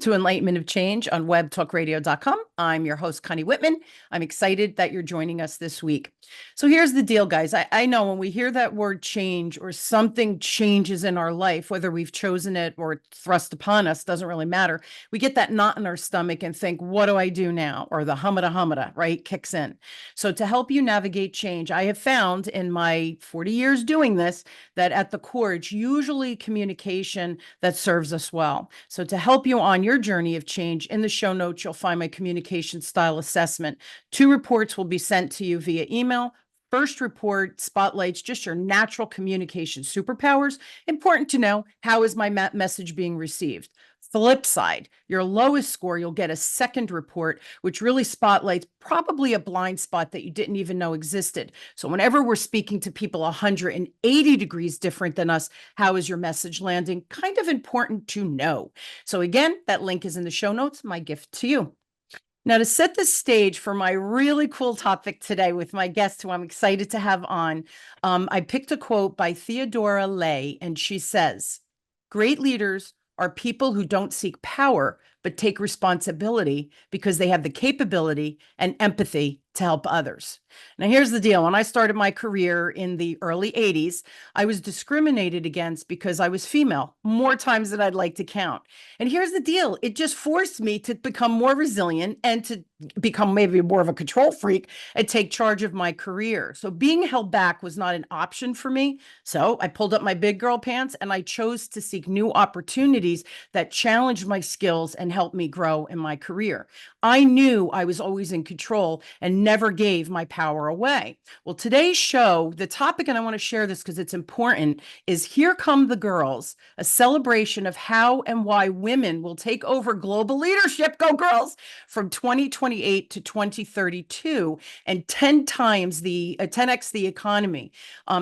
to Enlightenment of Change on webtalkradio.com. I'm your host, Connie Whitman. I'm excited that you're joining us this week. So here's the deal, guys. I know when we hear that word change or something changes in our life, whether we've chosen it or thrust upon us, doesn't really matter. We get that knot in our stomach and think, what do I do now? Or the humada, right, kicks in. So to help you navigate change, I have found in my 40 years doing this, that at the core, it's usually communication that serves us well. So to help you on your journey of change, in the show notes, you'll find my communication style assessment. 2 reports will be sent to you via email. First report spotlights just your natural communication superpowers. Important to know, how is my message being received? Flip side, your lowest score, you'll get a second report, which really spotlights probably a blind spot that you didn't even know existed. So whenever we're speaking to people 180 degrees different than us, how is your message landing? Kind of important to know. So again, that link is in the show notes, my gift to you. Now, to set the stage for my really cool topic today with my guest, who I'm excited to have on, I picked a quote by Theodora Lai, and she says, "Great leaders are people who don't seek power, but take responsibility because they have the capability and empathy to help others." Now, here's the deal. When I started my career in the early 80s, I was discriminated against because I was female, more times than I'd like to count. And here's the deal. It just forced me to become more resilient and to become maybe more of a control freak and take charge of my career. So being held back was not an option for me. So I pulled up my big girl pants and I chose to seek new opportunities that challenged my skills and helped me grow in my career. I knew I was always in control and never gave my power away. Well, today's show, the topic, and I want to share this because it's important, is Here Come the Girls, a celebration of how and why women will take over global leadership, go girls, from 2028 to 2032 and 10x the economy.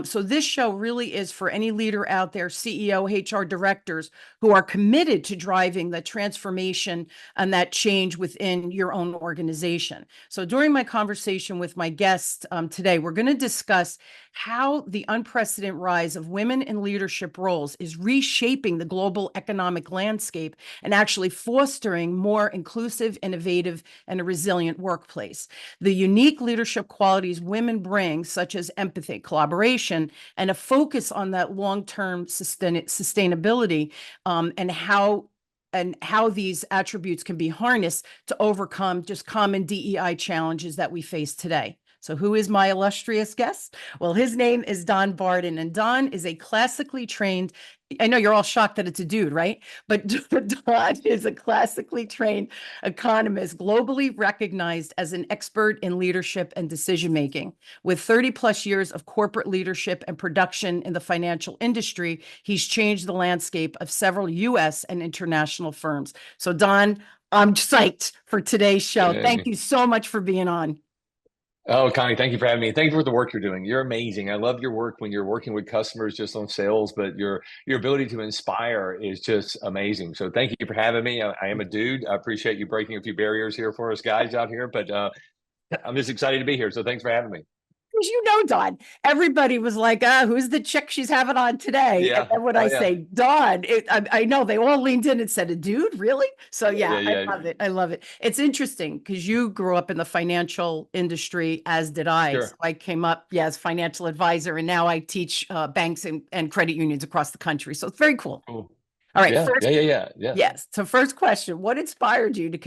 So this show really is for any leader out there, CEO, HR directors, who are committed to driving the transformation and that change within your own organization. So during my conversation with my guest today, we're going to discuss how the unprecedented rise of women in leadership roles is reshaping the global economic landscape and actually fostering more inclusive, innovative, and a resilient workplace. The unique leadership qualities women bring, such as empathy, collaboration, and a focus on that long-term sustainability, and how these attributes can be harnessed to overcome just common DEI challenges that we face today. So who is my illustrious guest? Well, his name is Don Barden, and Don is a classically trained, I know you're all shocked that it's a dude, right? But Don is a classically trained economist, globally recognized as an expert in leadership and decision-making. With 30 plus years of corporate leadership and production in the financial industry, he's changed the landscape of several US and international firms. So Don, I'm psyched for today's show. Thank you so much for being on. Oh, Connie, thank you for having me. Thank you for the work you're doing. You're amazing. I love your work when you're working with customers just on sales, but your ability to inspire is just amazing. So thank you for having me. I am a dude. I appreciate you breaking a few barriers here for us guys out here, but I'm just excited to be here. So thanks for having me. Because Don, everybody was like, who's the chick she's having on today? Yeah. And then when Oh, I yeah. say Don, I know they all leaned in and said, a dude, really? So yeah, Yeah. I love it. I love it. It's interesting because you grew up in the financial industry, as did I. So Sure. I came up, as financial advisor, and now I teach banks and credit unions across the country. So it's very cool. Cool. All right, Yeah. first, Yeah. yes. So first question, what inspired you to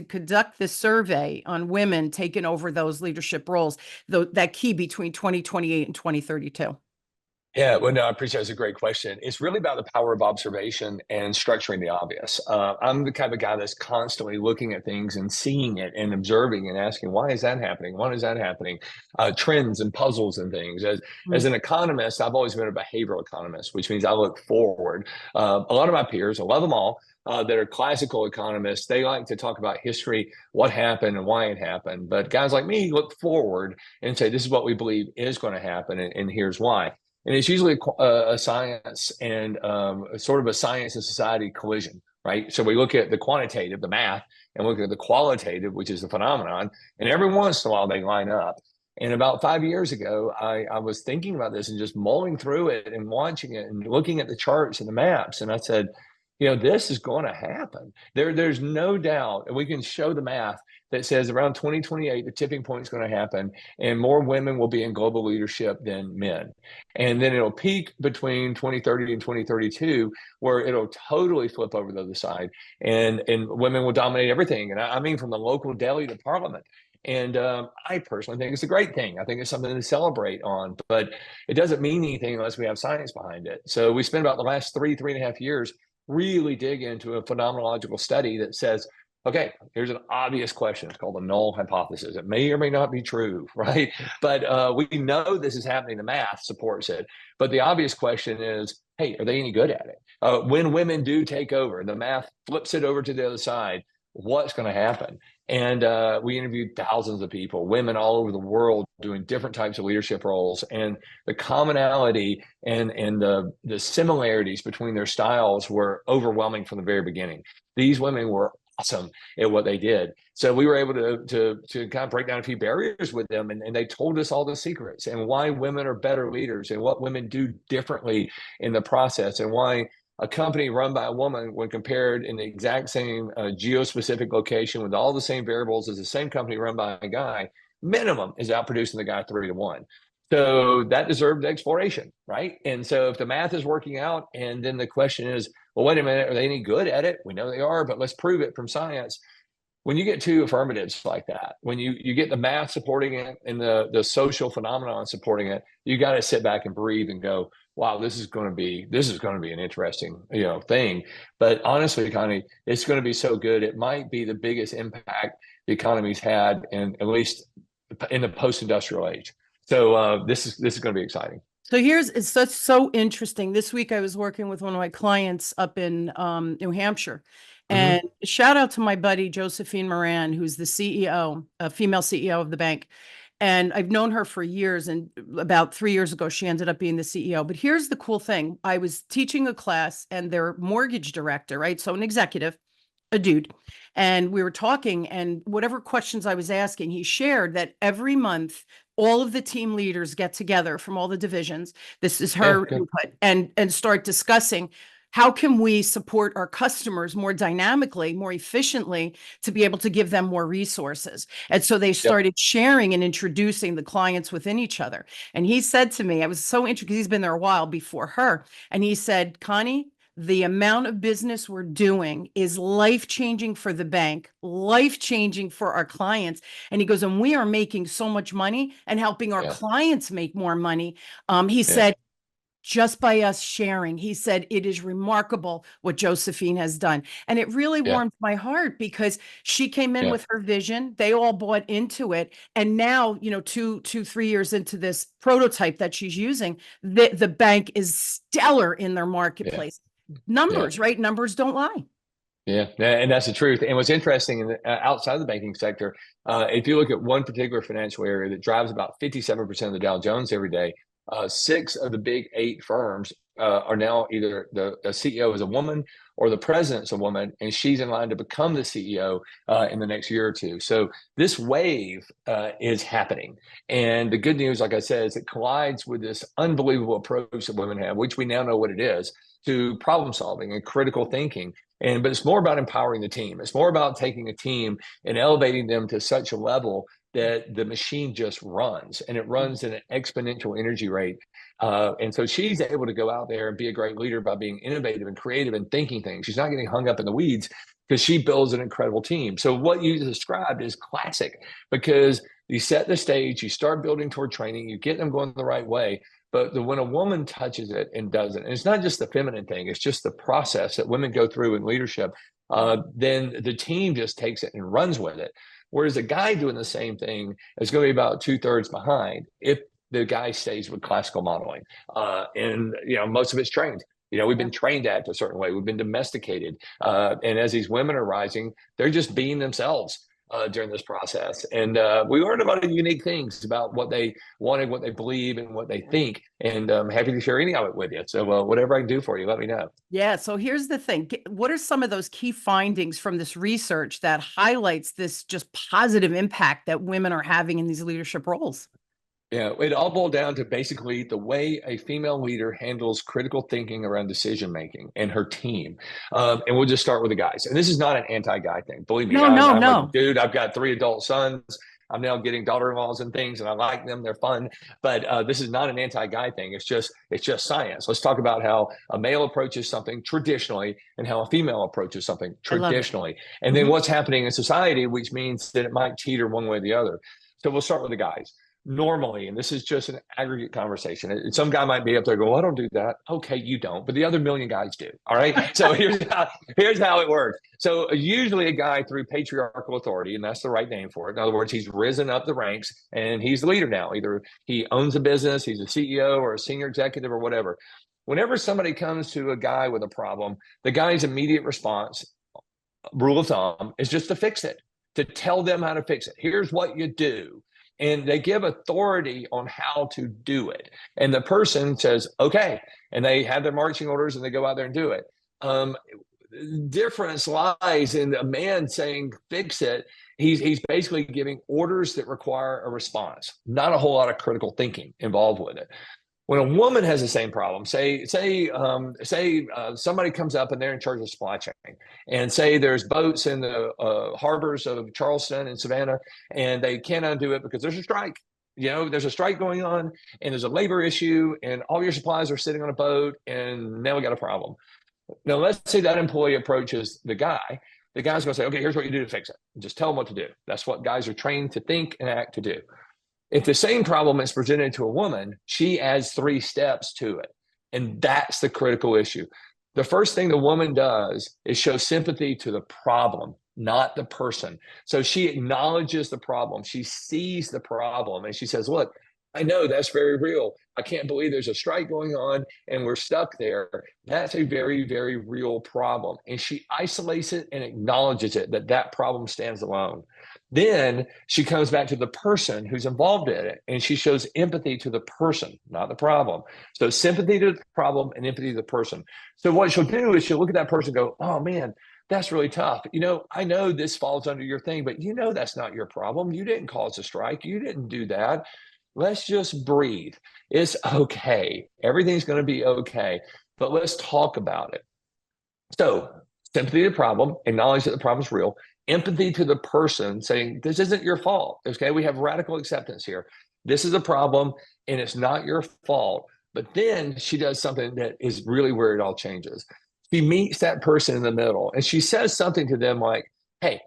conduct this survey on women taking over those leadership roles, that key between 2028 and 2032? Yeah, well, no, I appreciate it. It's a great question. It's really about the power of observation and structuring the obvious. I'm the kind of guy that's constantly looking at things and seeing it and observing and asking, why is that happening? Why is that happening? Trends and puzzles and things. As an economist, I've always been a behavioral economist, which means I look forward. A lot of my peers, I love them all, that are classical economists, they like to talk about history, what happened and why it happened. But guys like me look forward and say, this is what we believe is going to happen, and here's why. And it's usually a science and sort of a science and society collision, right? So we look at the quantitative, the math, and look at the qualitative, which is the phenomenon. And every once in a while they line up. And about 5 years ago, I was thinking about this and just mulling through it and watching it and looking at the charts and the maps. And I said, this is going to happen. There's no doubt, and we can show the math that says around 2028, the tipping point is going to happen, and more women will be in global leadership than men. And then it'll peak between 2030 and 2032, where it'll totally flip over the other side, and women will dominate everything. And I mean, from the local deli to parliament. And I personally think it's a great thing. I think it's something to celebrate on, but it doesn't mean anything unless we have science behind it. So we spent about the last 3.5 years really dig into a phenomenological study that says, okay, here's an obvious question. It's called the null hypothesis. It may or may not be true, right? But we know this is happening. The math supports it. But the obvious question is, hey, are they any good at it? When women do take over, the math flips it over to the other side, what's going to happen? And we interviewed thousands of people, women all over the world doing different types of leadership roles. And the commonality and the similarities between their styles were overwhelming from the very beginning. These women were awesome at what they did. So we were able to kind of break down a few barriers with them, and they told us all the secrets and why women are better leaders and what women do differently in the process, and why a company run by a woman, when compared in the exact same geo-specific location with all the same variables as the same company run by a guy, minimum is outproducing the guy 3-1. So that deserved exploration, right? And so if the math is working out, and then the question is, well, wait a minute, are they any good at it? We know they are, but let's prove it from science. When you get two affirmatives like that, when you get the math supporting it and the social phenomenon supporting it, you got to sit back and breathe and go, wow, this is going to be an interesting, thing. But honestly, Connie, it's going to be so good. It might be the biggest impact the economy's had in, at least in the post-industrial age. So this is going to be exciting. So it's so interesting. This week I was working with one of my clients up in New Hampshire. And shout out to my buddy, Josephine Moran, who's the CEO, a female CEO of the bank. And I've known her for years. And about 3 years ago, she ended up being the CEO. But here's the cool thing. I was teaching a class and their mortgage director, right? So an executive, a dude. And we were talking, and whatever questions I was asking, he shared that every month, all of the team leaders get together from all the divisions. This is her input, and start discussing how can we support our customers more dynamically, more efficiently, to be able to give them more resources. And so they started sharing and introducing the clients within each other. And he said to me, I was so interested because he's been there a while before her. And he said, Connie, the amount of business we're doing is life-changing for the bank, life-changing for our clients. And he goes, and we are making so much money and helping our clients make more money. He said, just by us sharing, he said, it is remarkable what Josephine has done. And it really warmed my heart because she came in with her vision. They all bought into it. And now, 3 years into this prototype that she's using, the bank is stellar in their marketplace. Numbers, right? Numbers don't lie. Yeah, and that's the truth. And what's interesting outside of the banking sector, if you look at one particular financial area that drives about 57% of the Dow Jones every day, 6 of the big 8 firms are now either the CEO is a woman or the president's a woman, and she's in line to become the CEO in the next year or two. So this wave is happening. And the good news, like I said, is it collides with this unbelievable approach that women have, which we now know what it is, to problem solving and critical thinking. But it's more about empowering the team. It's more about taking a team and elevating them to such a level that the machine just runs, and it runs at an exponential energy rate. And so she's able to go out there and be a great leader by being innovative and creative and thinking things. She's not getting hung up in the weeds because she builds an incredible team. So what you described is classic, because you set the stage, you start building toward training, you get them going the right way. But when a woman touches it and does it, and it's not just the feminine thing, it's just the process that women go through in leadership, then the team just takes it and runs with it. Whereas a guy doing the same thing is going to be about 2/3 behind if the guy stays with classical modeling. And most of it's trained. We've been trained at a certain way. We've been domesticated. And as these women are rising, they're just being themselves during this process. And we learned a lot of unique things about what they wanted, what they believe, and what they think. And I'm happy to share any of it with you. So whatever I can do for you, let me know. Yeah. So here's the thing. What are some of those key findings from this research that highlights this just positive impact that women are having in these leadership roles? Yeah, it all boiled down to basically the way a female leader handles critical thinking around decision making and her team. And we'll just start with the guys. And this is not an anti-guy thing. Believe me, No, no, I'm a no. dude. I've got 3 adult sons. I'm now getting daughter-in-laws and things, and I like them. They're fun, but this is not an anti-guy thing. It's just science. Let's talk about how a male approaches something traditionally and how a female approaches something I love it. traditionally, and then Hmm. what's happening in society, which means that it might teeter one way or the other. So we'll start with the guys normally, and this is just an aggregate conversation. Some guy might be up there going, well, I don't do that. Okay, you don't, but the other million guys do. All right. So here's how it works. So usually a guy through patriarchal authority, and that's the right name for it. In other words, he's risen up the ranks and he's the leader now. Either he owns a business, he's a CEO or a senior executive or whatever. Whenever somebody comes to a guy with a problem, the guy's immediate response, rule of thumb, is just to fix it, to tell them how to fix it. Here's what you do. And they give authority on how to do it. And the person says, okay. And they have their marching orders and they go out there and do it. Difference lies in a man saying, fix it. He's basically giving orders that require a response, not a whole lot of critical thinking involved with it. When a woman has the same problem, say somebody comes up and they're in charge of supply chain, and say there's boats in the harbors of Charleston and Savannah, and they can't undo it because there's a strike. There's a strike going on, and there's a labor issue, and all your supplies are sitting on a boat, and now we got a problem. Now, let's say that employee approaches the guy. The guy's going to say, okay, here's what you do to fix it. Just tell them what to do. That's what guys are trained to think and act to do. If the same problem is presented to a woman, she adds 3 steps to it. And that's the critical issue. The first thing the woman does is show sympathy to the problem, not the person. So she acknowledges the problem. She sees the problem and she says, look, I know that's very real. I can't believe there's a strike going on and we're stuck there. That's a very, very real problem. And she isolates it and acknowledges it, that problem stands alone. Then she comes back to the person who's involved in it and she shows empathy to the person, not the problem. So sympathy to the problem and empathy to the person. So what she'll do is she'll look at that person and go, oh man, that's really tough. I know this falls under your thing, but that's not your problem. You didn't cause a strike. You didn't do that. Let's just breathe. It's okay. Everything's going to be okay, but let's talk about it. So sympathy to the problem, acknowledge that the problem is real. Empathy to the person, saying, this isn't your fault. Okay, we have radical acceptance here. This is a problem and it's not your fault. But then she does something that is really where it all changes. She meets that person in the middle and she says something to them like, hey,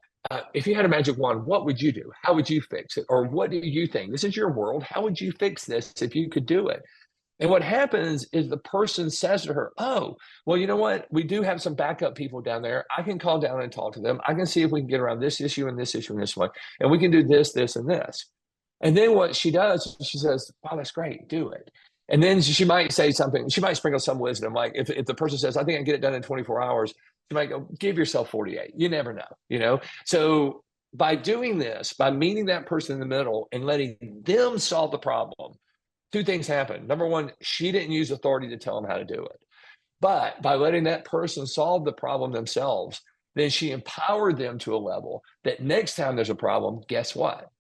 if you had a magic wand, what would you do? How would you fix it? Or what do you think? This is your world. How would you fix this if you could do it? And what happens is the person says to her, oh, well, you know what? We do have some backup people down there. I can call down and talk to them. I can see if we can get around this issue and this issue and this one. And we can do this, this, and this. And then what she does, she says, wow, that's great. Do it. And then she might say something. She might sprinkle some wisdom. Like if the person says, I think I can get it done in 24 hours, she might go, give yourself 48. You never know. So by doing this, by meeting that person in the middle and letting them solve the problem, 2 things happen. Number one, she didn't use authority to tell them how to do it. But by letting that person solve the problem themselves, then she empowered them to a level that next time there's a problem, guess what?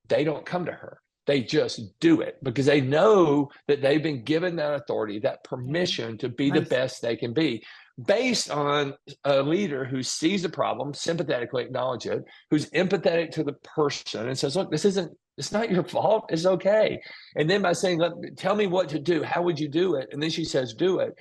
They don't come to her. They just do it because they know that they've been given that authority, that permission to be the best they can be, based on a leader who sees the problem, sympathetically acknowledge it, who's empathetic to the person and says, look, it's not your fault. It's okay. And then by saying, tell me what to do. How would you do it? And then she says, do it.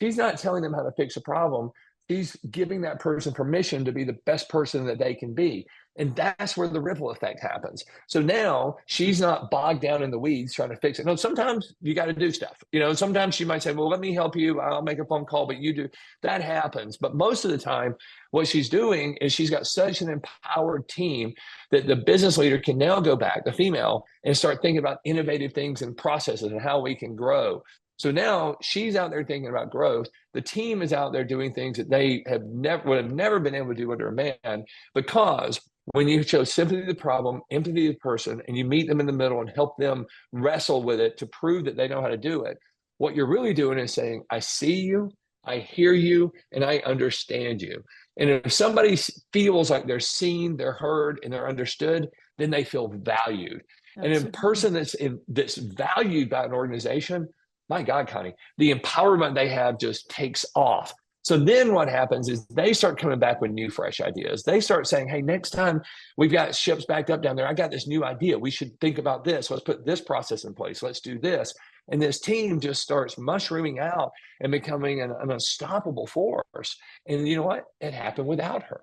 She's not telling them how to fix a problem. She's giving that person permission to be the best person that they can be. And that's where the ripple effect happens. So now she's not bogged down in the weeds trying to fix it. No, sometimes you got to do stuff. Sometimes she might say, well, let me help you. I'll make a phone call, but you do. That happens. But most of the time, what she's doing is she's got such an empowered team that the business leader can now go back, the female, and start thinking about innovative things and processes and how we can grow. So now she's out there thinking about growth. The team is out there doing things that they would have never been able to do under a man, because when you show sympathy to the problem, empathy to the person, and you meet them in the middle and help them wrestle with it to prove that they know how to do it, what you're really doing is saying, I see you, I hear you, and I understand you. And if somebody feels like they're seen, they're heard, and they're understood, then they feel valued. And a Absolutely. person that's valued by an organization, my God, Connie, the empowerment they have just takes off. So then what happens is they start coming back with new, fresh ideas. They start saying, hey, next time we've got ships backed up down there, I got this new idea. We should think about this. Let's put this process in place. Let's do this. And this team just starts mushrooming out and becoming an unstoppable force. And you know what? It happened without her.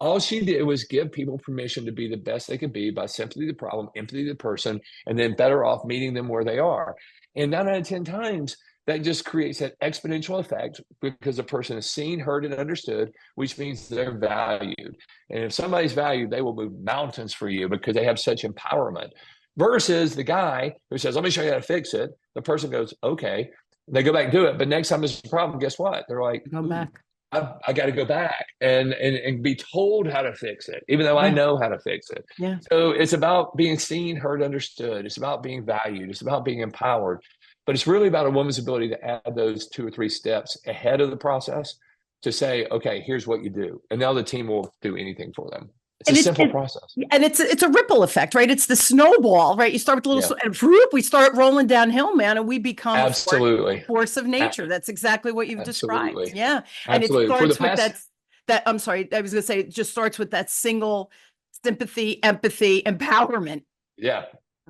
All she did was give people permission to be the best they could be by sympathy to the problem, empathy to the person, and then better off meeting them where they are. And 9 out of 10 times, that just creates that exponential effect because a person is seen, heard, and understood, which means they're valued. And if somebody's valued, they will move mountains for you because they have such empowerment. Versus the guy who says, let me show you how to fix it. The person goes, okay. They go back and do it. But next time there's a problem, guess what? They're like, Go back. I got to go back and be told how to fix it, even though I Yeah. know how to fix it. Yeah. So it's about being seen, heard, understood. It's about being valued. It's about being empowered. But it's really about a woman's ability to add those 2 or 3 steps ahead of the process to say, okay, here's what you do. And now the team will do anything for them. It's And a simple process. and it's a ripple effect, right? It's the snowball, right? You start with a little, Yeah, and whoop, we start rolling downhill, man, and we become absolutely. force of A- nature. That's exactly what you've described. Absolutely. Yeah. And it Absolutely. For the starts with past, I'm sorry, I was going to say, it just starts with that single sympathy, empathy, empowerment. yeah,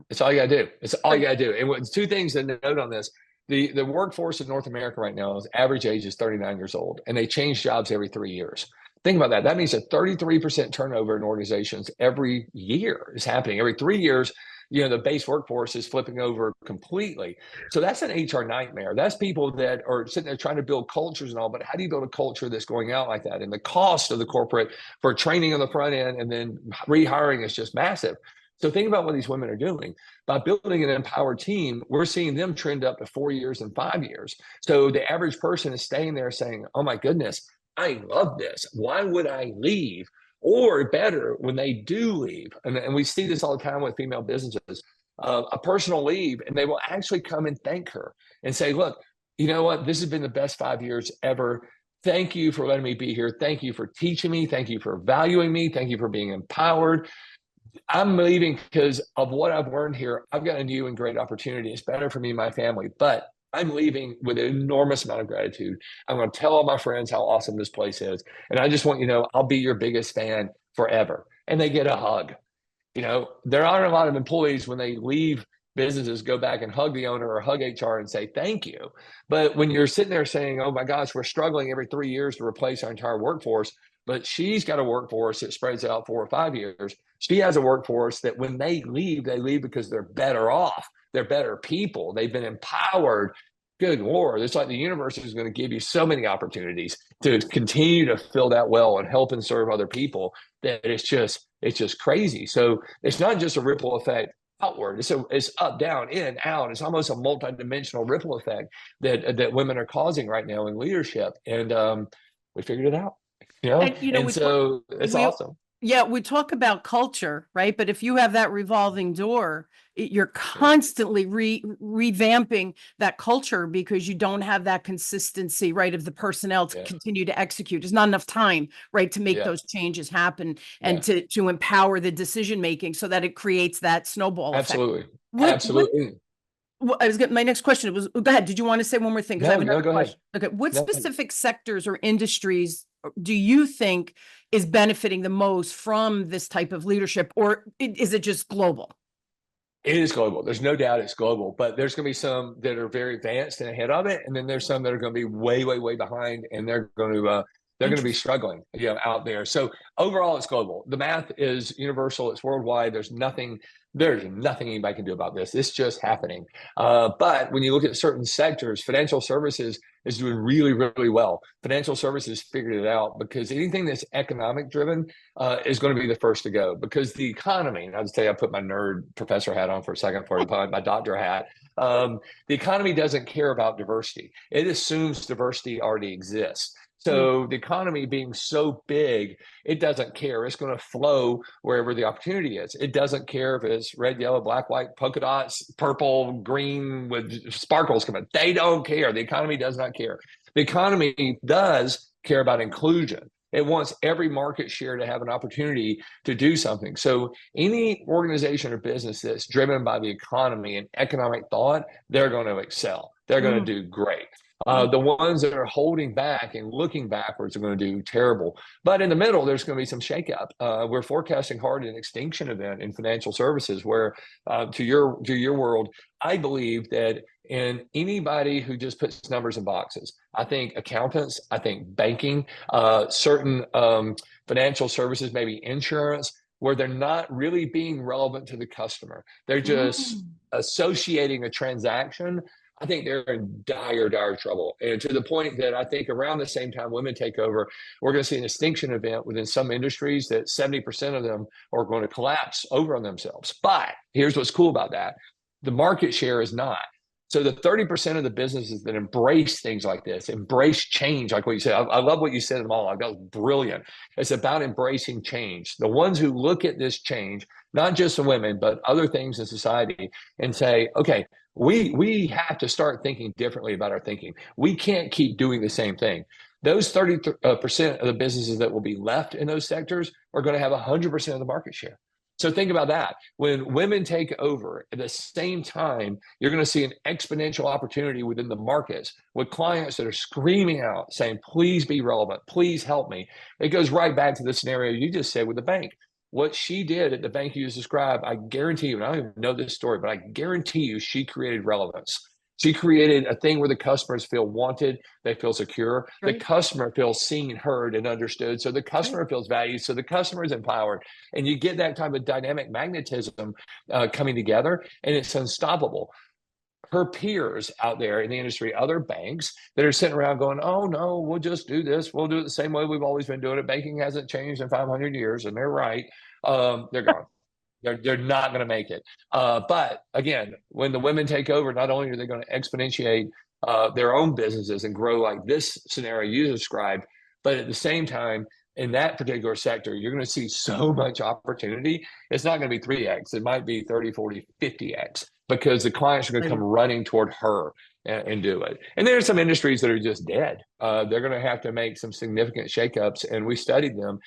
it's all you got to do. It's all you Right. got to do. And 2 things to note on this. The workforce in North America right now is average age is 39 years old, and they change jobs every 3 years. Think about that. That means a 33% turnover in organizations every year is happening. Every 3 years, the base workforce is flipping over completely. So that's an HR nightmare. That's people that are sitting there trying to build cultures and all, but how do you build a culture that's going out like that? And the cost of the corporate for training on the front end and then rehiring is just massive. So think about what these women are doing. By building an empowered team, we're seeing them trend up to 4 years and 5 years. So the average person is staying there saying, oh my goodness, I love this. Why would I leave? Or better, when they do leave, and we see this all the time with female businesses, a person will leave and they will actually come and thank her and say, look, you know what? This has been the best 5 years ever. Thank you for letting me be here. Thank you for teaching me. Thank you for valuing me. Thank you for being empowered. I'm leaving because of what I've learned here. I've got a new and great opportunity. It's better for me and my family, but I'm leaving with an enormous amount of gratitude. I'm going to tell all my friends how awesome this place is. And I just want you to know, I'll be your biggest fan forever. And they get a hug. There aren't a lot of employees when they leave businesses go back and hug the owner or hug HR and say thank you. But when you're sitting there saying, oh my gosh, we're struggling every 3 years to replace our entire workforce, but she's got a workforce that spreads out 4 or 5 years. She has a workforce that when they leave because they're better off. They're better people. They've been empowered. Good Lord, it's like the universe is going to give you so many opportunities to continue to fill that well and help and serve other people that it's just crazy. So it's not just a ripple effect outward. It's up, down, in, out. It's almost a multi-dimensional ripple effect that women are causing right now in leadership. And we figured it out, And and so it's we awesome. yeah, we talk about culture, right? But if you have that revolving door, you're Yeah, constantly revamping that culture because you don't have that consistency, right, of the personnel to yeah, continue to execute. There's not enough time, right, to make yeah, those changes happen and yeah. to empower the decision making so that it creates that snowball effect. Absolutely. What Absolutely. I was getting my next question was go ahead. Did you want to say one more thing? Because I have No, no, another go ahead. question. Okay. What No, specific sectors or industries do you think is benefiting the most from this type of leadership, or is it just global? it is global. There's no doubt it's global, but there's going to be some that are very advanced and ahead of it, and then there's some that are going to be way, way, way behind, and they're going to be Interesting. struggling, out there. So overall, it's global. The math is universal. It's worldwide. There's nothing anybody can do about this. It's just happening. But when you look at certain sectors, financial services is doing really, really well. Financial services figured it out because anything that's economic driven is going to be the first to go because the economy, and I'll just tell you, I put my nerd professor hat on for a second before I put my doctor hat. The economy doesn't care about diversity. It assumes diversity already exists. Mm. So the economy being so big, it doesn't care. It's going to flow wherever the opportunity is. It doesn't care if it's red, yellow, black, white, polka dots, purple, green with sparkles coming. They don't care. The economy does not care. The economy does care about inclusion. It wants every market share to have an opportunity to do something. So any organization or business that's driven by the economy and economic thought, they're going to excel. They're going to do great. The ones that are holding back and looking backwards are going to do terrible. But in the middle, there's going to be some shakeup. We're forecasting hard an extinction event in financial services where, to your world, I believe that in anybody who just puts numbers in boxes, I think accountants, I think banking, certain financial services, maybe insurance, where they're not really being relevant to the customer. They're just associating a transaction. I think they're in dire trouble. And to the point that I think around the same time women take over, we're going to see an extinction event within some industries that 70% of them are going to collapse over on themselves. But here's what's cool about that. The market share is not. So the 30% of the businesses that embrace things like this, embrace change, like what you said, I love what you said in the monologue. That was brilliant. It's about embracing change. The ones who look at this change, not just the women, but other things in society, and say, okay, we have to start thinking differently about our thinking. We can't keep doing the same thing. Those 30% of the businesses that will be left in those sectors are going to have 100% of the market share. So think about that. When women take over, at the same time, you're going to see an exponential opportunity within the markets with clients that are screaming out, saying, please be relevant, please help me. It goes right back to the scenario you just said with the bank. What she did at the bank you just described, I guarantee you, and I don't even know this story, but I guarantee you she created relevance. She created a thing where the customers feel wanted, they feel secure, the customer feels seen, heard, and understood. So the customer feels valued, so the customer is empowered. And you get that type of dynamic magnetism coming together, and it's unstoppable. Her peers out there in the industry, other banks that are sitting around going, oh no, we'll just do this. We'll do it the same way we've always been doing it. Banking hasn't changed in 500 years, and they're right. They're gone. They're not going to make it. But again, when the women take over, not only are they going to exponentiate their own businesses and grow like this scenario you described, but at the same time, in that particular sector, you're going to see so much opportunity. It's not going to be 3x. It might be 30, 40, 50x because the clients are going to come running toward her and do it. And there are some industries that are just dead. They're going to have to make some significant shakeups, and we studied them.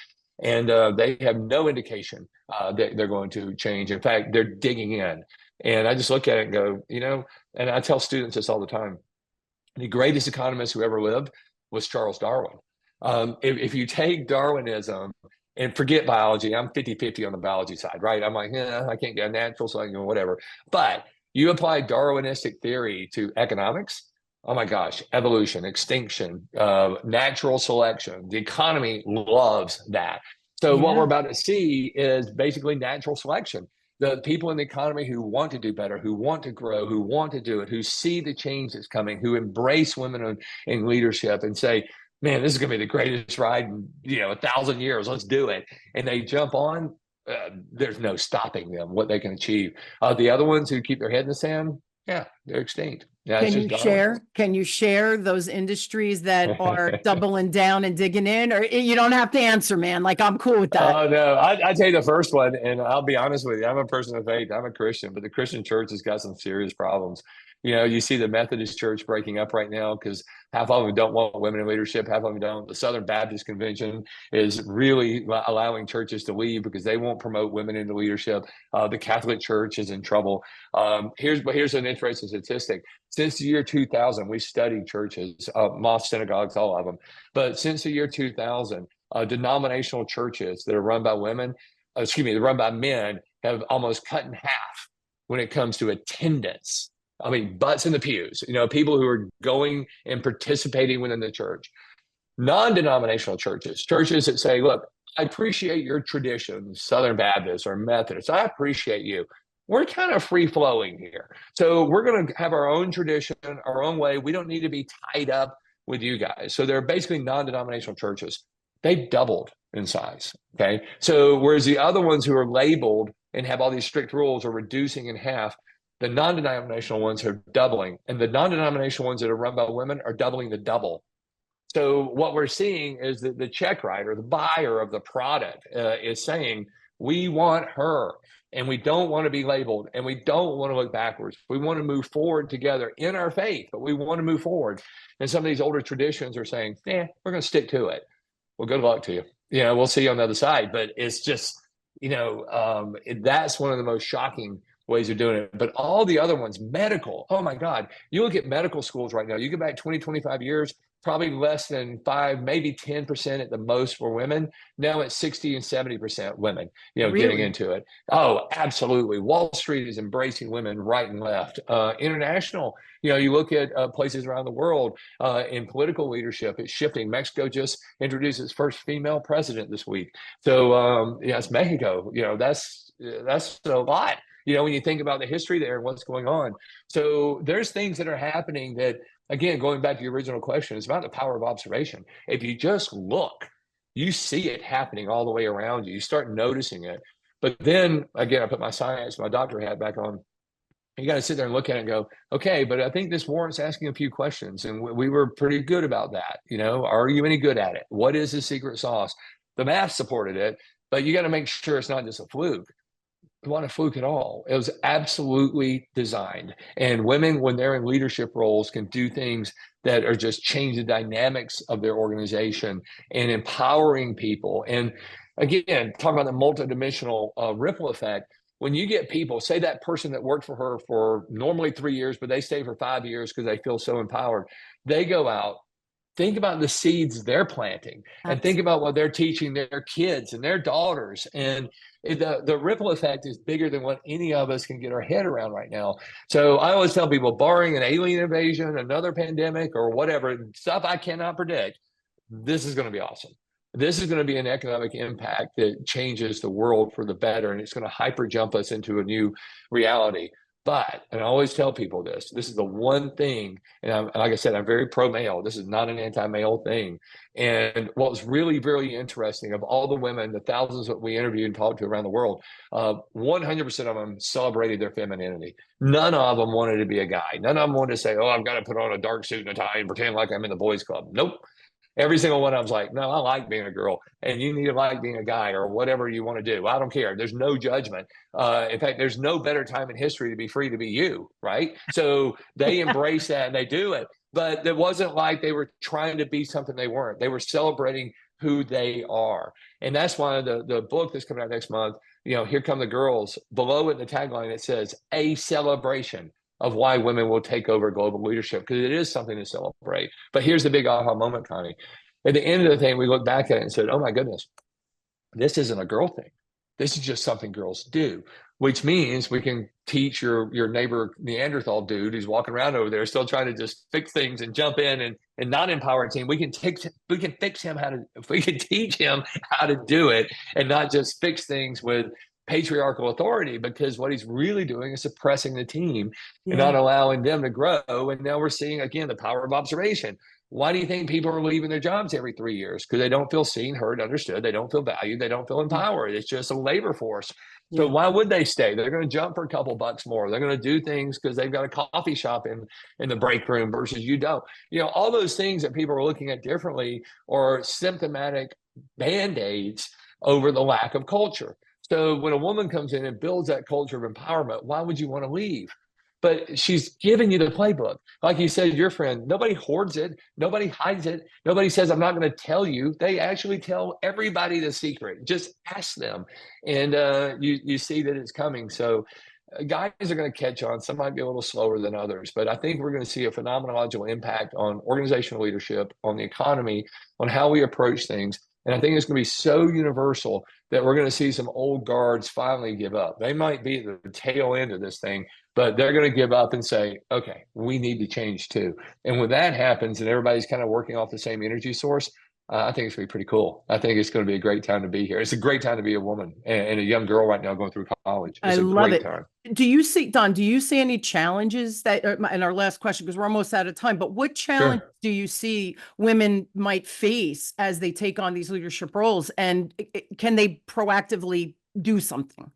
And they have no indication that they're going to change. In fact, they're digging in. And I just look at it and go, and I tell students this all the time. The greatest economist who ever lived was Charles Darwin. If you take Darwinism and forget biology, I'm 50-50 on the biology side, right? I'm like, I can't get a natural, so I can whatever. But you apply Darwinistic theory to economics, oh my gosh, evolution, extinction, natural selection. The economy loves that. So what we're about to see is basically natural selection. The people in the economy who want to do better, who want to grow, who want to do it, who see the change that's coming, who embrace women in leadership and say, man, this is going to be the greatest ride in 1,000 years. Let's do it. And they jump on. There's no stopping them, what they can achieve. The other ones who keep their head in the sand, yeah, they're extinct. Yeah, Can you share those industries that are doubling down and digging in, or you don't have to answer, man? Like, I'm cool with that. Oh no, I tell you the first one, and I'll be honest with you. I'm a person of faith. I'm a Christian, but the Christian church has got some serious problems. You see the Methodist Church breaking up right now because half of them don't want women in leadership, half of them don't. The Southern Baptist Convention is really allowing churches to leave because they won't promote women into leadership. The Catholic Church is in trouble. Here's an interesting statistic. Since the year 2000, we studied churches, mosques, synagogues, all of them. But since the year 2000, denominational churches that are run by women, run by men, have almost cut in half when it comes to attendance. I mean, butts in the pews, people who are going and participating within the church. Non-denominational churches that say, look, I appreciate your traditions, Southern Baptists or Methodists. I appreciate you. We're kind of free flowing here. So we're going to have our own tradition, our own way. We don't need to be tied up with you guys. So they're basically non-denominational churches. They've doubled in size. Okay. So whereas the other ones who are labeled and have all these strict rules are reducing in half, the non-denominational ones are doubling, and the non-denominational ones that are run by women are doubling the double. So what we're seeing is that the check writer, the buyer of the product is saying, we want her, and we don't want to be labeled, and we don't want to look backwards. We want to move forward together in our faith, but we want to move forward. And some of these older traditions are saying, we're going to stick to it. well, good luck to you. We'll see you on the other side. But it's just, that's one of the most shocking ways of doing it. But all the other ones, medical, oh my God, you look at medical schools right now, you go back 20, 25 years, probably less than 5, maybe 10% at the most for women. Now it's 60 and 70% women, getting Really? into it. Oh, absolutely. Wall Street is embracing women right and left. International, you look at places around the world in political leadership, it's shifting. Mexico just introduced its first female president this week. So, it's Mexico. That's a lot. When you think about the history there and what's going on. So there's things that are happening that, again, going back to your original question, it's about the power of observation. If you just look, you see it happening all the way around you. You start noticing it. But then, again, I put my science, my doctor hat back on. You got to sit there and look at it and go, okay, but I think this warrants asking a few questions. And we were pretty good about that. Are you any good at it? What is the secret sauce? The math supported it, but you got to make sure it's not just a fluke. It wasn't a fluke at all. It was absolutely designed. And women, when they're in leadership roles, can do things that are just change the dynamics of their organization and empowering people. And again, talking about the multidimensional ripple effect, when you get people, say that person that worked for her for normally 3 years, but they stay for 5 years because they feel so empowered, they go out. Think about the seeds they're planting and think about what they're teaching their kids and their daughters. And the ripple effect is bigger than what any of us can get our head around right now. So I always tell people, barring an alien invasion, another pandemic, or whatever, stuff I cannot predict, this is going to be awesome. This is going to be an economic impact that changes the world for the better, and it's going to hyper jump us into a new reality. But, and I always tell people this is the one thing, and like I said, I'm very pro-male. This is not an anti-male thing. And what was really, really interesting, of all the women, the thousands that we interviewed and talked to around the world, 100% of them celebrated their femininity. None of them wanted to be a guy. None of them wanted to say, oh, I've got to put on a dark suit and a tie and pretend like I'm in the boys club. Nope. Every single one of them's like, no, I like being a girl, and you need to like being a guy, or whatever you want to do. I don't care. There's no judgment. In fact, there's no better time in history to be free to be you, right? So they embrace that and they do it. But it wasn't like they were trying to be something they weren't. They were celebrating who they are. And that's why the book that's coming out next month, Here Come the Girls, below it in the tagline, it says, a celebration of why women will take over global leadership, because it is something to celebrate. But here's the big aha moment, Connie. At the end of the thing, we look back at it and said, oh my goodness, this isn't a girl thing. This is just something girls do, which means we can teach your neighbor Neanderthal dude who's walking around over there still trying to just fix things and jump in and not empower a team. We can fix him we can teach him how to do it and not just fix things with patriarchal authority, because what he's really doing is suppressing the team and not allowing them to grow. And now we're seeing, again, the power of observation. Why do you think people are leaving their jobs every 3 years? Because they don't feel seen, heard, understood. They don't feel valued. They don't feel empowered. It's just a labor force. So why would they stay? They're going to jump for a couple bucks more. They're going to do things because they've got a coffee shop in the break room versus you don't. All those things that people are looking at differently are symptomatic band-aids over the lack of culture. So when a woman comes in and builds that culture of empowerment, why would you want to leave? But she's giving you the playbook. Like you said, your friend, nobody hoards it. Nobody hides it. Nobody says, I'm not going to tell you. They actually tell everybody the secret. Just ask them. And you see that it's coming. So guys are going to catch on. Some might be a little slower than others. But I think we're going to see a phenomenological impact on organizational leadership, on the economy, on how we approach things. And I think it's going to be so universal that we're going to see some old guards finally give up. They might be at the tail end of this thing, but they're going to give up and say, okay, we need to change too. And when that happens and everybody's kind of working off the same energy source, I think it's going to be pretty cool. I think it's going to be a great time to be here. It's a great time to be a woman and a young girl right now going through college. It's I love great it. time. Do you see, Don, do you see any challenges that, and our last question, because we're almost out of time, but what challenge do you see women might face as they take on these leadership roles? And can they proactively do something?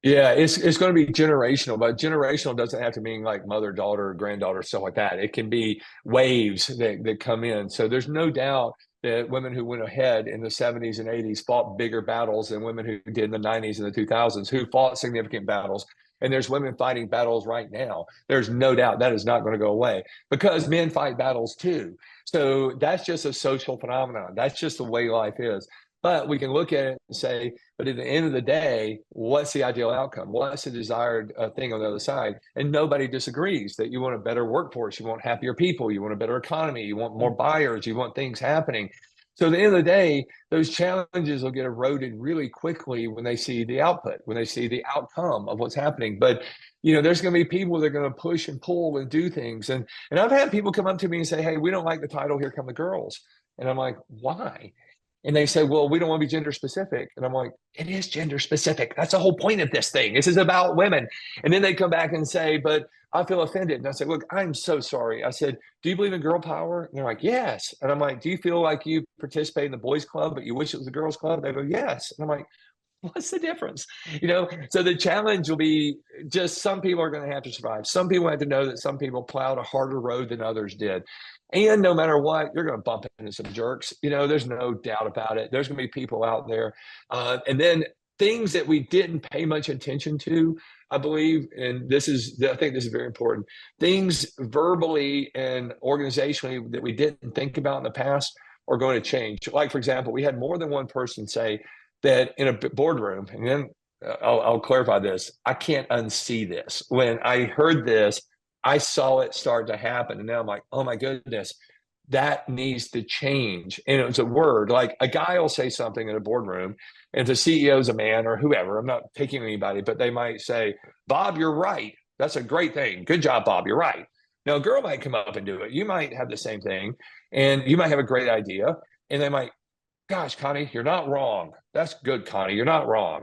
Yeah, it's going to be generational, but generational doesn't have to mean like mother, daughter, granddaughter, stuff like that. It can be waves that come in. So there's no doubt that women who went ahead in the 70s and 80s fought bigger battles than women who did in the 90s and the 2000s, who fought significant battles. And there's women fighting battles right now. There's no doubt that is not going to go away because men fight battles too. So that's just a social phenomenon. That's just the way life is. But we can look at it and say, but at the end of the day, what's the ideal outcome? What's the desired thing on the other side? And nobody disagrees that you want a better workforce, you want happier people, you want a better economy, you want more buyers, you want things happening. So at the end of the day, those challenges will get eroded really quickly when they see the output, when they see the outcome of what's happening. But there's going to be people that are going to push and pull and do things. And I've had people come up to me and say, hey, we don't like the title, Here Come the Girls. And I'm like, why? And they say, well, we don't want to be gender specific. And I'm like, it is gender specific. That's the whole point of this thing. This is about women. And then they come back and say, but I feel offended. And I said, look, I'm so sorry. I said, do you believe in girl power? And they're like, yes. And I'm like, do you feel like you participate in the boys club, but you wish it was a girls club? They go, yes. And I'm like, what's the difference? So the challenge will be just some people are going to have to survive. Some people have to know that some people plowed a harder road than others did. And no matter what, you're going to bump into some jerks. There's no doubt about it. There's going to be people out there. And then things that we didn't pay much attention to, I believe, and I think this is very important, things verbally and organizationally that we didn't think about in the past are going to change. Like, for example, we had more than one person say that in a boardroom, and then I'll clarify this, I can't unsee this. When I heard this, I saw it start to happen. And now I'm like, oh my goodness, that needs to change. And it was a word, like a guy will say something in a boardroom, and the CEO is a man or whoever, I'm not picking anybody, but they might say, Bob, you're right. That's a great thing. Good job, Bob. You're right. Now, a girl might come up and do it. You might have the same thing, and you might have a great idea. And they might, gosh, Connie, you're not wrong. That's good, Connie. You're not wrong.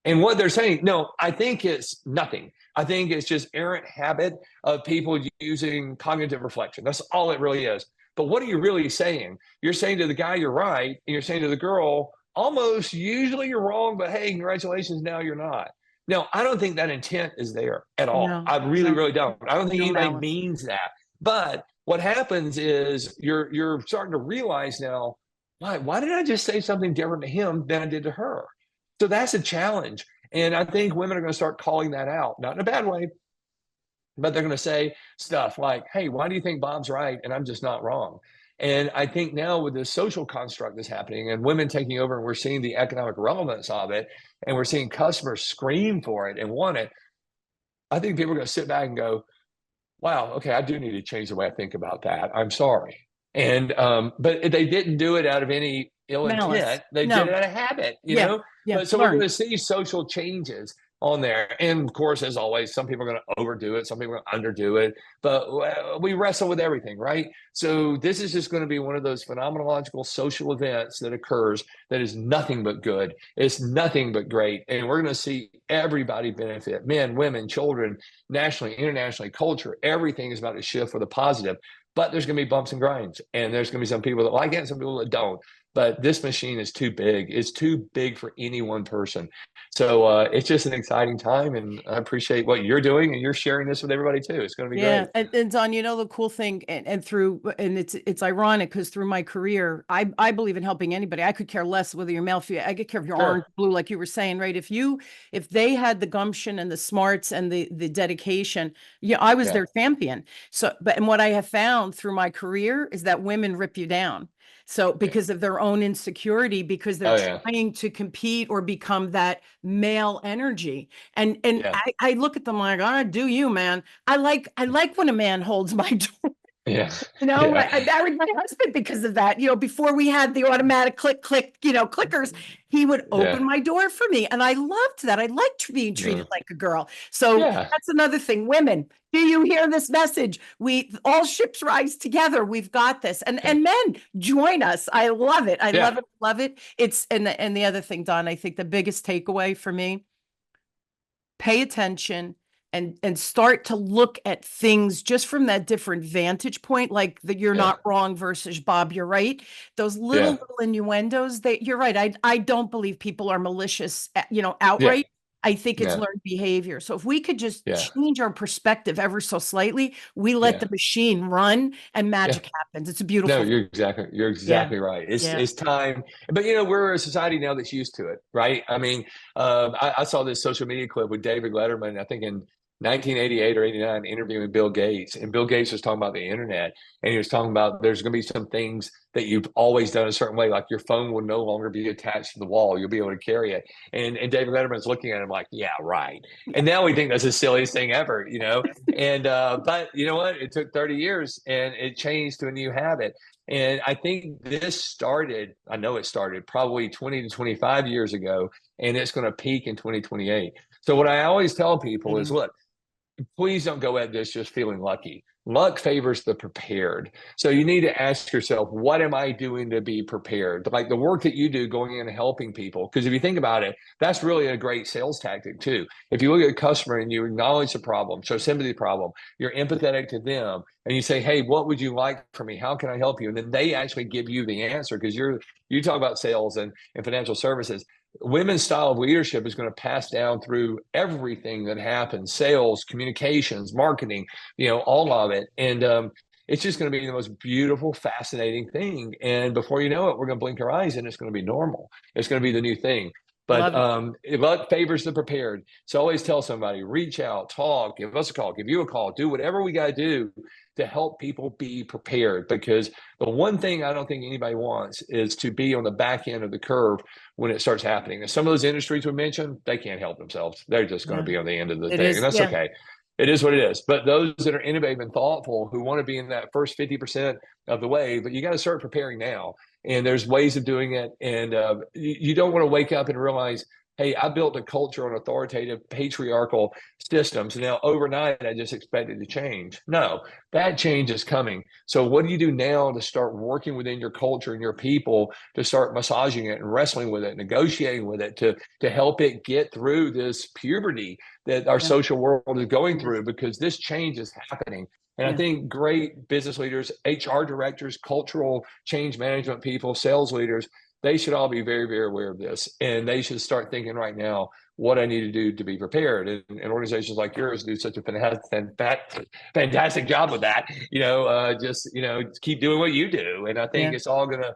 And what they're saying, no, I think it's nothing. I think it's just errant habit of people using cognitive reflection. That's all it really is. But what are you really saying? You're saying to the guy, you're right. And you're saying to the girl, almost usually you're wrong, but hey, congratulations, now you're not. No, I don't think that intent is there at all. No, I really don't. I don't think anybody malice. means that. But what happens is you're starting to realize now, why did I just say something different to him than I did to her? So that's a challenge. And I think women are going to start calling that out, not in a bad way, but they're going to say stuff like, hey, why do you think Bob's right and I'm just not wrong? And I think now with this social construct that's happening and women taking over, and we're seeing the economic relevance of it, and we're seeing customers scream for it and want it, I think people are going to sit back and go, wow, okay, I do need to change the way I think about that. I'm sorry. And but they didn't do it out of any ill Malice. intent. They No. did it out of habit, Yeah. But so we're Learn. going to see social changes on there. And of course, as always, some people are going to overdo it, some people are going to underdo it, but we wrestle with everything, right? So this is just going to be one of those phenomenological social events that occurs that is nothing but good. It's nothing but great. And we're going to see everybody benefit, men, women, children, nationally, internationally, culture. Everything is about to shift for the positive. But there's going to be bumps and grinds, and there's going to be some people that like it and some people that don't. But this machine is too big. It's too big for any one person. So it's just an exciting time, and I appreciate what you're doing, and you're sharing this with everybody too. It's going to be great. And Don, the cool thing, and it's ironic because through my career, I believe in helping anybody. I could care less whether you're male, female. I could care if you're orange, blue, like you were saying, right? If they had the gumption and the smarts and the dedication, I was their champion. So, and what I have found through my career is that women rip you down. So because of their own insecurity, because they're trying to compete or become that male energy. And I look at them like, all right, do you, man. I like when a man holds my door. Yeah. I married my husband because of that. Before we had the automatic click, clickers, he would open my door for me. And I loved that. I liked being treated like a girl. So that's another thing. Women, do you hear this message? We all ships rise together. We've got this. And men, join us. I love it. I love it. It's and the other thing, Don, I think the biggest takeaway for me, pay attention and start to look at things just from that different vantage point, like that you're not wrong versus Bob, you're right. Those little innuendos that you're right. I don't believe people are malicious, outright. I think it's Yeah. learned behavior. So if we could just Yeah. change our perspective ever so slightly, we let Yeah. the machine run and Yeah. magic happens. It's a No, beautiful thing. you're Yeah. exactly right. Yeah. It's time, but we're a society now that's used to it, right? I mean, I saw this social media clip with David Letterman, I think in 1988 or 89, interviewing Bill Gates, and Bill Gates was talking about the internet, and he was talking about there's going to be some things that you've always done a certain way, like your phone will no longer be attached to the wall; you'll be able to carry it. And David Letterman's looking at him like, yeah, right. Yeah. And now we think that's the silliest thing ever, And but you know what? It took 30 years, and it changed to a new habit. And I think this started, I know it started probably 20 to 25 years ago, and it's going to peak in 2028. So what I always tell people is, look, please don't go at this just feeling lucky. Luck favors the prepared. So you need to ask yourself, what am I doing to be prepared? Like the work that you do going in and helping people. Because if you think about it, that's really a great sales tactic too. If you look at a customer and you acknowledge the problem, show sympathy problem, you're empathetic to them, and you say, hey, what would you like from me? How can I help you? And then they actually give you the answer, because you talk about sales and financial services. Women's style of leadership is going to pass down through everything that happens: sales, communications, marketing, all of it. And it's just going to be the most beautiful, fascinating thing. And before you know it, we're going to blink our eyes and it's going to be normal. It's going to be the new thing. But Love it. luck favors the prepared. So always tell somebody, reach out, talk, give us a call, give you a call, do whatever we got to do to help people be prepared. Because the one thing I don't think anybody wants is to be on the back end of the curve when it starts happening. And some of those industries we mentioned, they can't help themselves. They're just going to Yeah. be on the end of the It thing. And is. that's Yeah. okay. It is what it is. But those that are innovative and thoughtful, who want to be in that first 50% of the way, but you got to start preparing now. And there's ways of doing it. And you don't want to wake up and realize, hey, I built a culture on authoritative patriarchal systems. And now overnight, I just expect it to change. No, that change is coming. So what do you do now to start working within your culture and your people to start massaging it and wrestling with it, negotiating with it to help it get through this puberty that our Yeah. social world is going through, because this change is happening. And I Yeah. think great business leaders, HR directors, cultural change management people, sales leaders, they should all be very, very aware of this. And they should start thinking right now what I need to do to be prepared. And organizations like yours do such a fantastic job with that. Just keep doing what you do. And I think Yeah. it's all gonna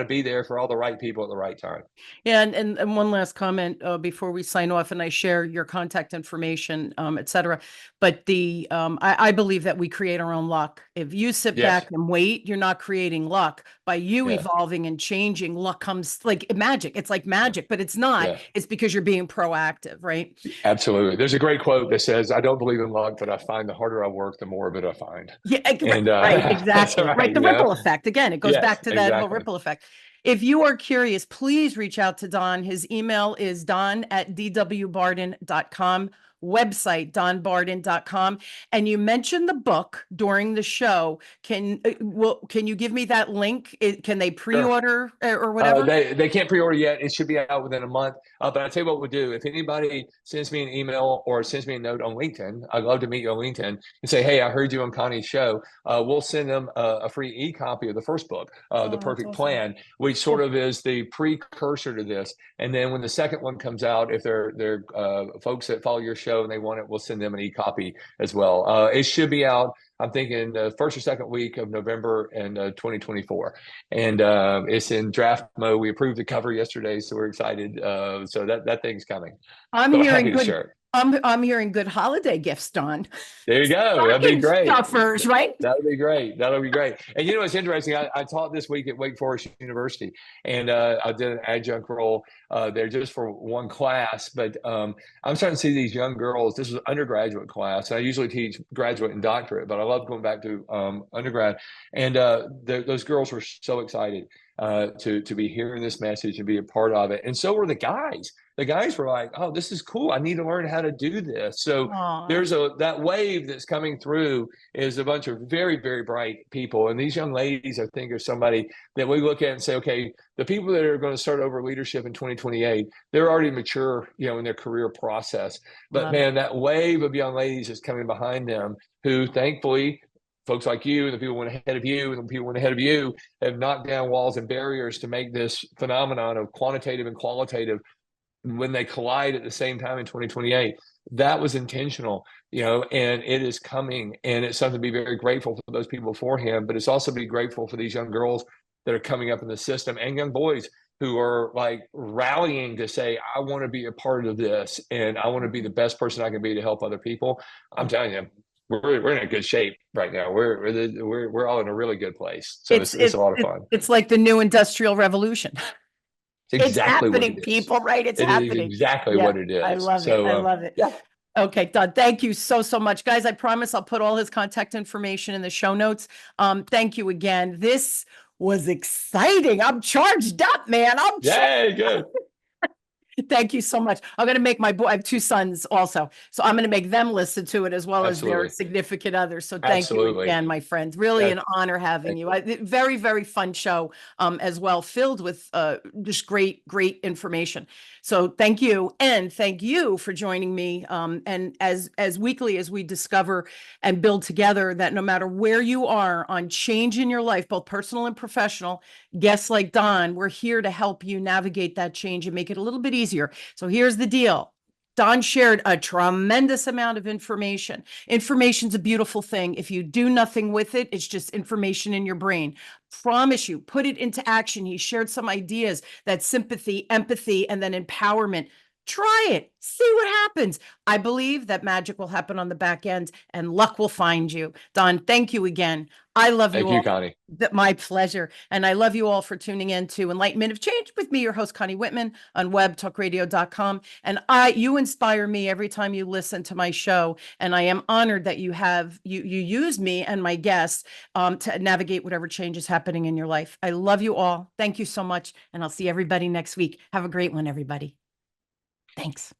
be there for all the right people at the right time. Yeah, and one last comment before we sign off, and I share your contact information, et cetera. But I believe that we create our own luck. If you sit back Yes. and wait, you're not creating luck. By you Yeah. evolving and changing, luck comes like magic. It's like Yeah. magic, but it's not. Yeah. It's because you're being proactive, right? Absolutely. There's a great quote that says, I don't believe in luck, but I find the harder I work, the more of it I find. Yeah, And right, that's exactly. right, Right. The ripple effect. Again, it goes Yes, back to that whole exactly. ripple effect. If you are curious, please reach out to Don. His email is don@dwbarden.com, website donbarden.com. And you mentioned the book during the show. Can you give me that link? Can they Sure. pre-order or whatever? They can't pre-order yet. It should be out within a month. But I tell you what we'll do. If anybody sends me an email or sends me a note on LinkedIn, I'd love to meet you on LinkedIn and say, hey, I heard you on Connie's show. We'll send them a free e-copy of the first book, The Oh, that's Perfect awesome. Plan, which sort of is the precursor to this. And then when the second one comes out, if they're folks that follow your show and they want it, we'll send them an e-copy as well. It should be out, I'm thinking, the first or second week of November in 2024. And it's in draft mode. We approved the cover yesterday, so we're excited. So that thing's coming. I'm So hearing happy to good. share it. I'm hearing good holiday gifts, Don. There you go. That'd be Stocking great. stuffers, right? That'll be great. That'll be great. And it's interesting. I taught this week at Wake Forest University, and I did an adjunct role there just for one class. But I'm starting to see these young girls. This is an undergraduate class. I usually teach graduate and doctorate, but I love going back to undergrad. And those girls were so excited to be hearing this message and be a part of it. And so were the guys. The guys were like, "Oh, this is cool. I need to learn how to do this." So Aw. there's that wave that's coming through is a bunch of very, very bright people. And these young ladies, I think, are somebody that we look at and say, okay, the people that are going to start over leadership in 2028, they're already mature, in their career process. But Love it. man, that wave of young ladies is coming behind them who thankfully, folks like you and the people who went ahead of you and the people who went ahead of you have knocked down walls and barriers to make this phenomenon of quantitative and qualitative when they collide at the same time in 2028, that was intentional, and it is coming, and it's something to be very grateful for those people beforehand, but it's also be grateful for these young girls that are coming up in the system and young boys who are like rallying to say, I want to be a part of this and I want to be the best person I can be to help other people. I'm telling you, we're in a good shape right now. We're all in a really good place. So it's a lot of fun. It's like the new industrial revolution. It's It's exactly what happening, it is. people, right? It's It is happening. exactly Yeah, what it I is. love it. I So love it. yeah, Okay, Don, thank you so, so much. Guys, I promise I'll put all his contact information in the show notes. Thank you again. This was exciting. I'm charged up, man. yay, good. Thank you so much. I'm going to make my boy, I have two sons also. So I'm going to make them listen to it as well as their Absolutely. significant others. So thank you Absolutely. again, my friend. Really Yeah, an honor having thank you. you. Very, very fun show as well, filled with just great, great information. So thank you. And thank you for joining me. And as weekly as we discover and build together that no matter where you are on change in your life, both personal and professional, guests like Don, we're here to help you navigate that change and make it a little bit easier. So here's the deal. Don shared a tremendous amount of information. Information's a beautiful thing. If you do nothing with it, it's just information in your brain. Promise you, put it into action. He shared some ideas that sympathy, empathy, and then empowerment. Try it. See what happens. I believe that magic will happen on the back end and luck will find you. Don, thank you again. I love you Thank you, all. Connie. My pleasure. And I love you all for tuning in to Enlightenment of Change with me, your host, Connie Whitman, on webtalkradio.com. And you inspire me every time you listen to my show. And I am honored that you use me and my guests to navigate whatever change is happening in your life. I love you all. Thank you so much. And I'll see everybody next week. Have a great one, everybody. Thanks.